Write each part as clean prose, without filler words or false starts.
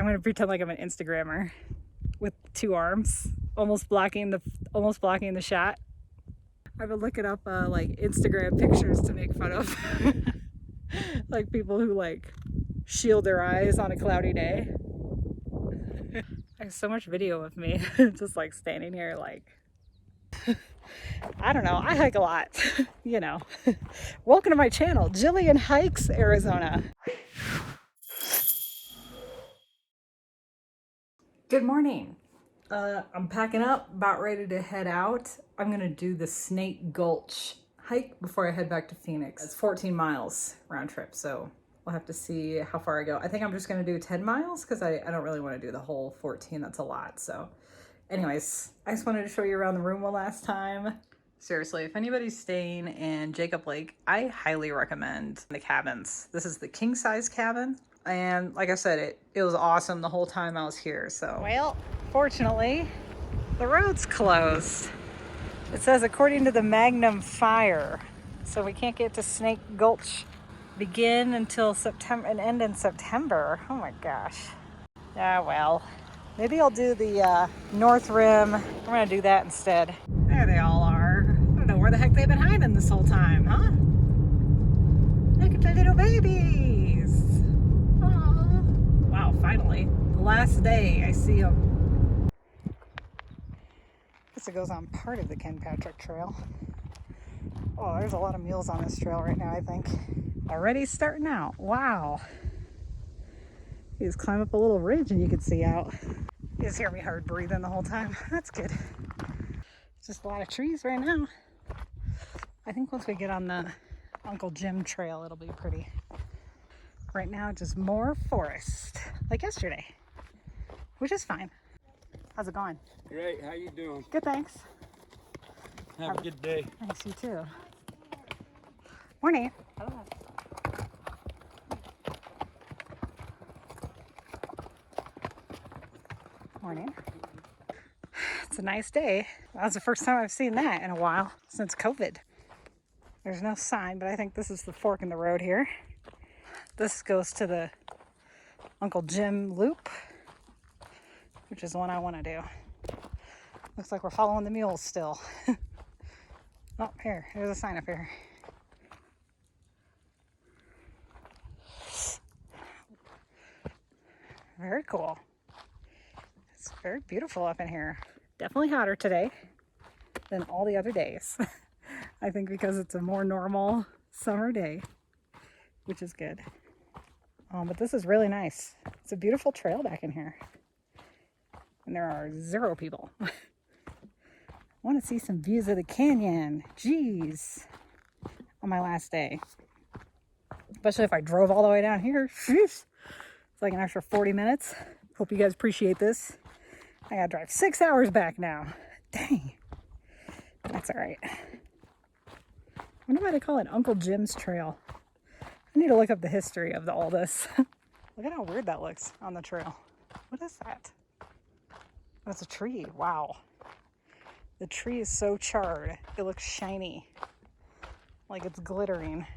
gonna pretend like I'm an Instagrammer with 2 arms, almost blocking the shot. I've been looking up like Instagram pictures to make fun of, like people who like shield their eyes on a cloudy day. There's so much video of me just like standing here like, I don't know, I hike a lot, you know. Welcome to my channel, Jillian Hikes, Arizona. Good morning. I'm packing up, about ready to head out. I'm gonna do the Snake Gulch hike before I head back to Phoenix. It's 14 miles round trip, so we'll have to see how far I go. I think I'm just gonna do 10 miles because I don't really want to do the whole 14, that's a lot. So anyways, I just wanted to show you around the room one last time. Seriously, if anybody's staying in Jacob Lake, I highly recommend the cabins. This is the king size cabin. And like I said, it was awesome the whole time I was here, so. Well, fortunately, the road's closed. It says according to the Magnum fire, so we can't get to Snake Gulch begin until September and end in September. Oh my gosh. Ah, well, maybe I'll do the North Rim. I'm gonna do that instead. There they all are. I don't know where the heck they've been hiding this whole time, huh? Look at the little babies. Aww. Wow, finally. The last day I see them. Guess it goes on part of the Ken Patrick Trail. Oh, there's a lot of mules on this trail right now, I think. Already starting out. Wow. You just climb up a little ridge and you can see out. You just hear me hard breathing the whole time. That's good. Just a lot of trees right now. I think once we get on the Uncle Jim trail, it'll be pretty. Right now, just more forest, like yesterday, which is fine. How's it going? Great, how you doing? Good, thanks. Have a good day. Thanks, you too. Morning. Hello. Morning. It's a nice day. That was the first time I've seen that in a while, since COVID. There's no sign, but I think this is the fork in the road here. This goes to the Uncle Jim loop, which is the one I want to do. Looks like we're following the mules still. Oh, here's a sign up here. Very cool. It's very beautiful up in here. Definitely hotter today than all the other days. I think because it's a more normal summer day, which is good. But this is really nice. It's a beautiful trail back in here. And there are 0 people. I want to see some views of the canyon. Jeez. On my last day. Especially if I drove all the way down here. It's like an extra 40 minutes. Hope you guys appreciate this. I gotta drive 6 hours back now. Dang. That's all right. I wonder why they call it Uncle Jim's Trail. I need to look up the history of all this. Look at how weird that looks on the trail. What is that? That's a tree. Wow. The tree is so charred. It looks shiny. Like it's glittering.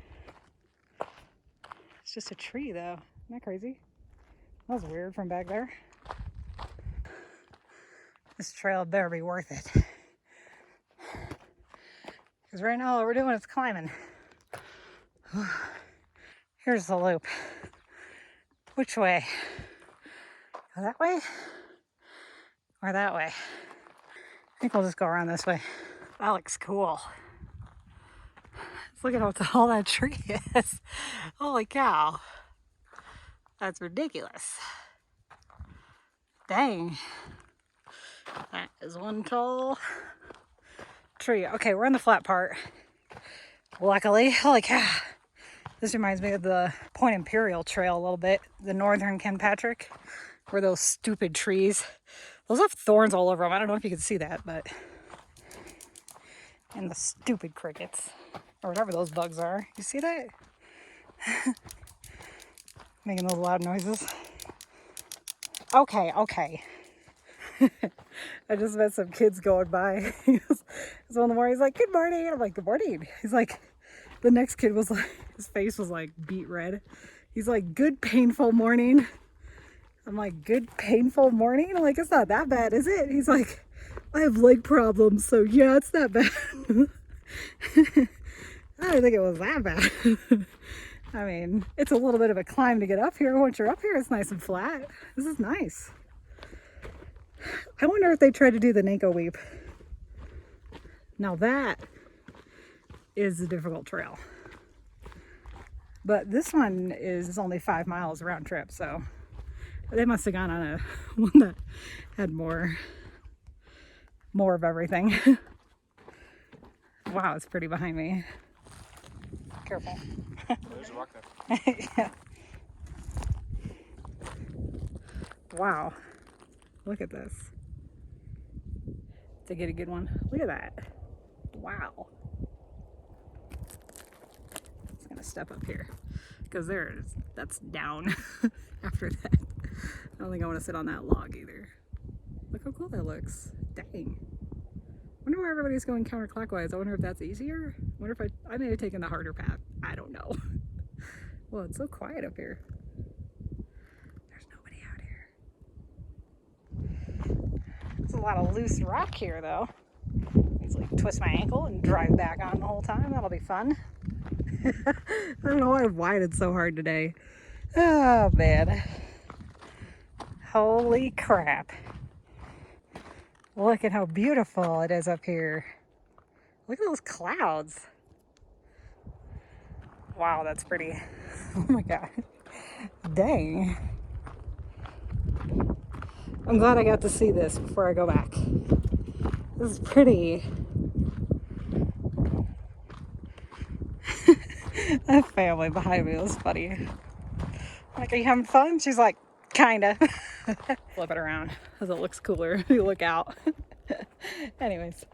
It's just a tree though. Isn't that crazy? That was weird from back there. This trail better be worth it. Because right now all we're doing is climbing. Here's the loop. Which way? Go that way? Or that way? I think we'll just go around this way. That looks cool. Let's look at how tall that tree is. Holy cow. That's ridiculous. Dang. That is one tall tree. Okay, we're in the flat part. Luckily, holy cow. This reminds me of the Point Imperial Trail a little bit. The northern Ken Patrick, where those stupid trees. Those have thorns all over them. I don't know if you can see that, but. And the stupid crickets. Or whatever those bugs are. You see that? Making those loud noises. Okay. I just met some kids going by. It's one in the morning. He's like, "Good morning." And I'm like, "Good morning." He's like, the next kid was like, his face was like beet red. He's like, "Good painful morning." I'm like, good painful morning? I'm like, it's not that bad, is it? He's like, I have leg problems, so yeah, it's that bad. I didn't think it was that bad. I mean, it's a little bit of a climb to get up here. Once you're up here, it's nice and flat. This is nice. I wonder if they tried to do the Nanko Weep. Now that is a difficult trail. But this one is only 5 miles round trip, so they must have gone on a one that had more of everything. Wow, it's pretty behind me. Careful. There's a rock there. Yeah. Wow. Look at this. To get a good one. Look at that. Wow. Just gonna step up here because that's down after that. I don't think I want to sit on that log either. Look how cool that looks. Dang. Wonder why everybody's going counterclockwise. I wonder if that's easier. Wonder if I may have taken the harder path. I don't know. Well, it's so quiet up here. There's nobody out here. There's a lot of loose rock here though. Just like twist my ankle and drive back on the whole time. That'll be fun. I don't know why I've widened so hard today. Oh man. Holy crap. Look at how beautiful it is up here. Look at those clouds. Wow, that's pretty. Oh my god. Dang. I'm glad I got to see this before I go back. This is pretty. That family behind me was funny. Like, are you having fun? She's like, kinda. Flip it around because it looks cooler if you look out. Anyways,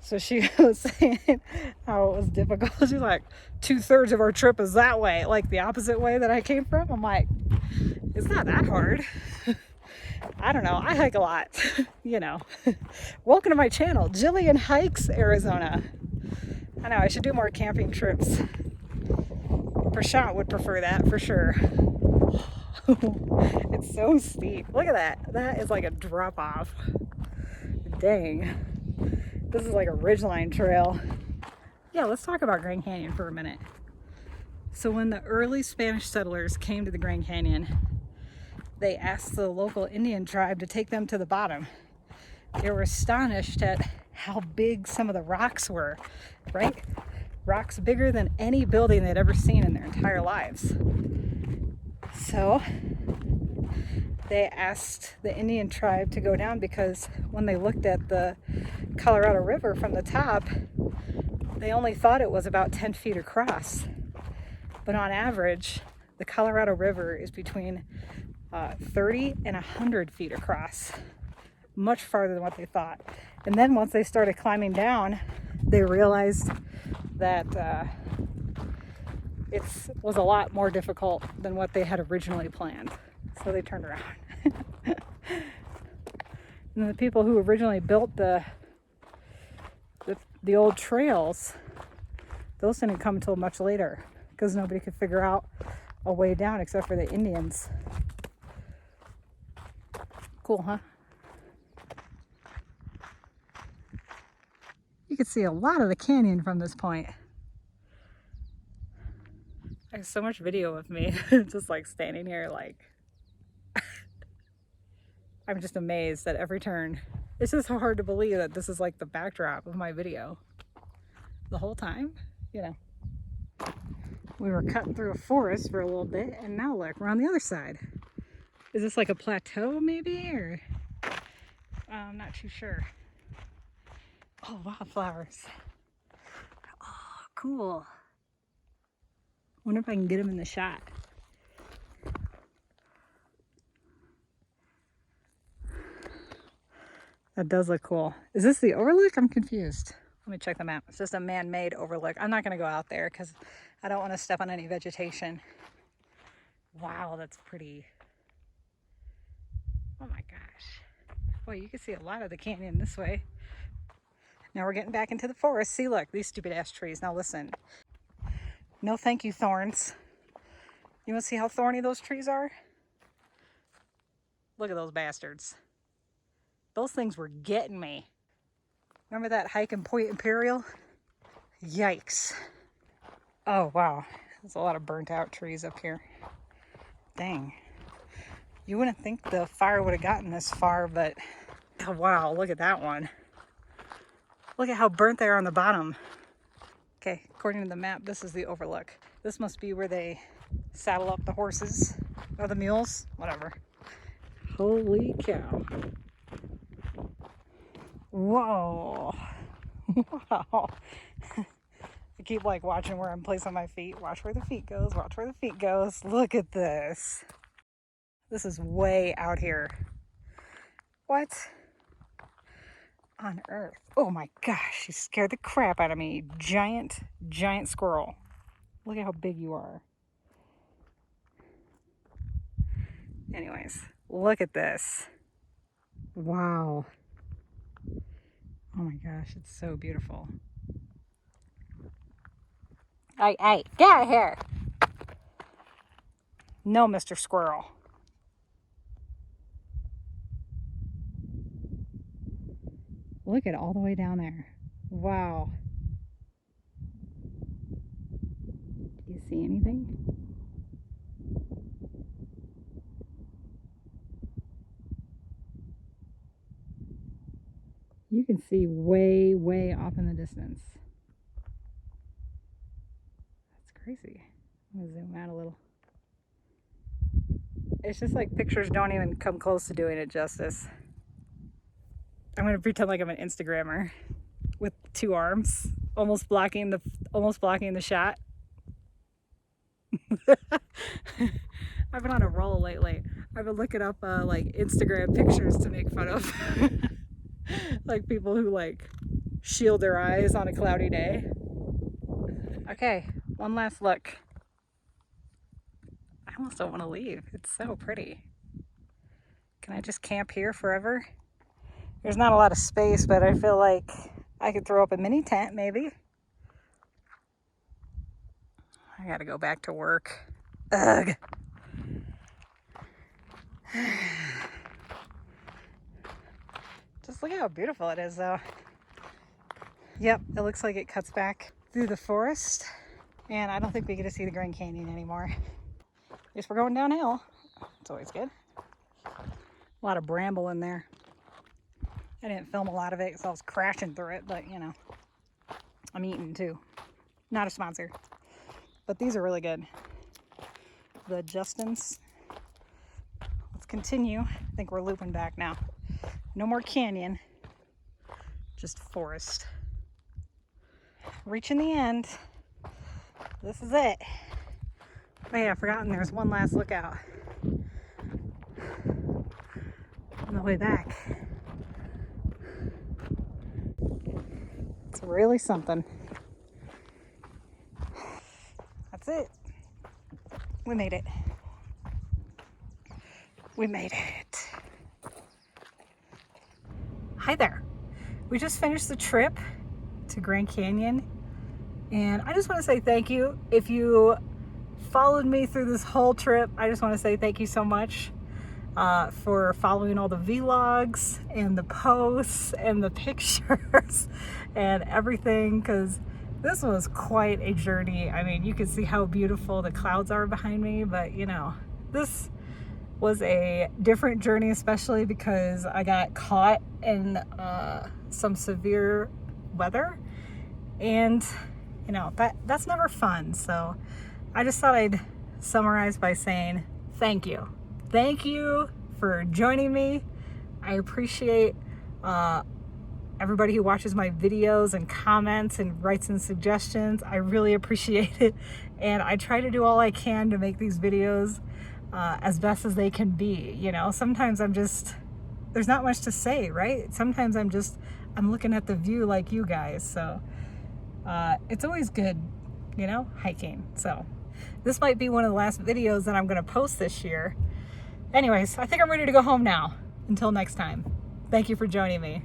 so she was saying how it was difficult. She's like, 2/3 of our trip is that way, like the opposite way that I came from. I'm like, it's not that hard. I don't know. I hike a lot, you know. Welcome to my channel, Jillian Hikes, Arizona. I know I should do more camping trips. Prashant would prefer that for sure. It's so steep. Look at that. That is like a drop off. Dang. This is like a ridgeline trail. Yeah, let's talk about Grand Canyon for a minute. So when the early Spanish settlers came to the Grand Canyon, they asked the local Indian tribe to take them to the bottom. They were astonished at how big some of the rocks were, right? Rocks bigger than any building they'd ever seen in their entire lives. So they asked the Indian tribe to go down because when they looked at the Colorado River from the top, they only thought it was about 10 feet across. But on average, the Colorado River is between 30 and 100 feet across, much farther than what they thought. And then once they started climbing down, they realized that it was a lot more difficult than what they had originally planned. So they turned around. And the people who originally built the old trails, those didn't come until much later because nobody could figure out a way down except for the Indians. Cool, huh? You can see a lot of the canyon from this point. There's so much video of me just like standing here like I'm just amazed at every turn. It's just so hard to believe that this is like the backdrop of my video the whole time, you know. We were cutting through a forest for a little bit and now look, we're on the other side. Is this like a plateau maybe, or I'm not too sure. Oh, wildflowers. Oh, cool. Wonder if I can get them in the shot. That does look cool. Is this the Overlook? I'm confused. Let me check the map. It's just a man-made overlook. I'm not going to go out there because I don't want to step on any vegetation. Wow, that's pretty. Oh my gosh. Boy, you can see a lot of the canyon this way. Now we're getting back into the forest. See, look, these stupid ass trees. Now listen. No thank you, thorns. You want to see how thorny those trees are? Look at those bastards. Those things were getting me. Remember that hike in Point Imperial? Yikes. Oh, wow. There's a lot of burnt out trees up here. Dang. You wouldn't think the fire would have gotten this far, but oh, wow, look at that one. Look at how burnt they are on the bottom. Okay, according to the map, this is the Overlook. This must be where they saddle up the horses or the mules, whatever. Holy cow. Whoa. Wow. I keep like watching where I'm placing my feet. Watch where the feet goes, watch where the feet goes. Look at this. This is way out here. What on earth? Oh my gosh, you scared the crap out of me. Giant squirrel. Look at how big you are. Anyways, look at this. Wow. Oh my gosh, it's so beautiful. Hey, get out of here. No, Mr. Squirrel. Look at all the way down there. Wow. Do you see anything? You can see way off in the distance. That's crazy. I'm gonna zoom out a little. It's just like pictures don't even come close to doing it justice. I'm gonna pretend like I'm an Instagrammer with 2 arms, almost blocking the shot. I've been on a roll lately. I've been looking up like Instagram pictures to make fun of. Like people who like shield their eyes on a cloudy day. Okay, one last look. I almost don't want to leave. It's so pretty. Can I just camp here forever? There's not a lot of space, but I feel like I could throw up a mini tent maybe. I gotta go back to work. Ugh. Just look how beautiful it is though. Yep, it looks like it cuts back through the forest. And I don't think we get to see the Grand Canyon anymore. At least we're going downhill. It's always good. A lot of bramble in there. I didn't film a lot of it because I was crashing through it, but you know, I'm eating too. Not a sponsor, but these are really good. The Justins. Let's continue. I think we're looping back now. No more canyon, just forest. Reaching the end. This is it. Oh yeah, I've forgotten there's one last lookout on the way back. It's really something. That's it. We made it. We made it. Hi there. We just finished the trip to Grand Canyon, and I just want to say thank you. If you followed me through this whole trip, I just want to say thank you so much for following all the vlogs and the posts and the pictures and everything, because this was quite a journey. I mean, you can see how beautiful the clouds are behind me, but you know, this was a different journey, especially because I got caught in some severe weather, and you know, that's never fun. So I just thought I'd summarize by saying thank you. Thank you for joining me. I appreciate everybody who watches my videos and comments and writes in suggestions. I really appreciate it, and I try to do all I can to make these videos as best as they can be. You know, sometimes there's not much to say, right? Sometimes I'm looking at the view like you guys. So it's always good, you know, hiking. So this might be one of the last videos that I'm going to post this year. Anyways, I think I'm ready to go home now. Until next time, thank you for joining me.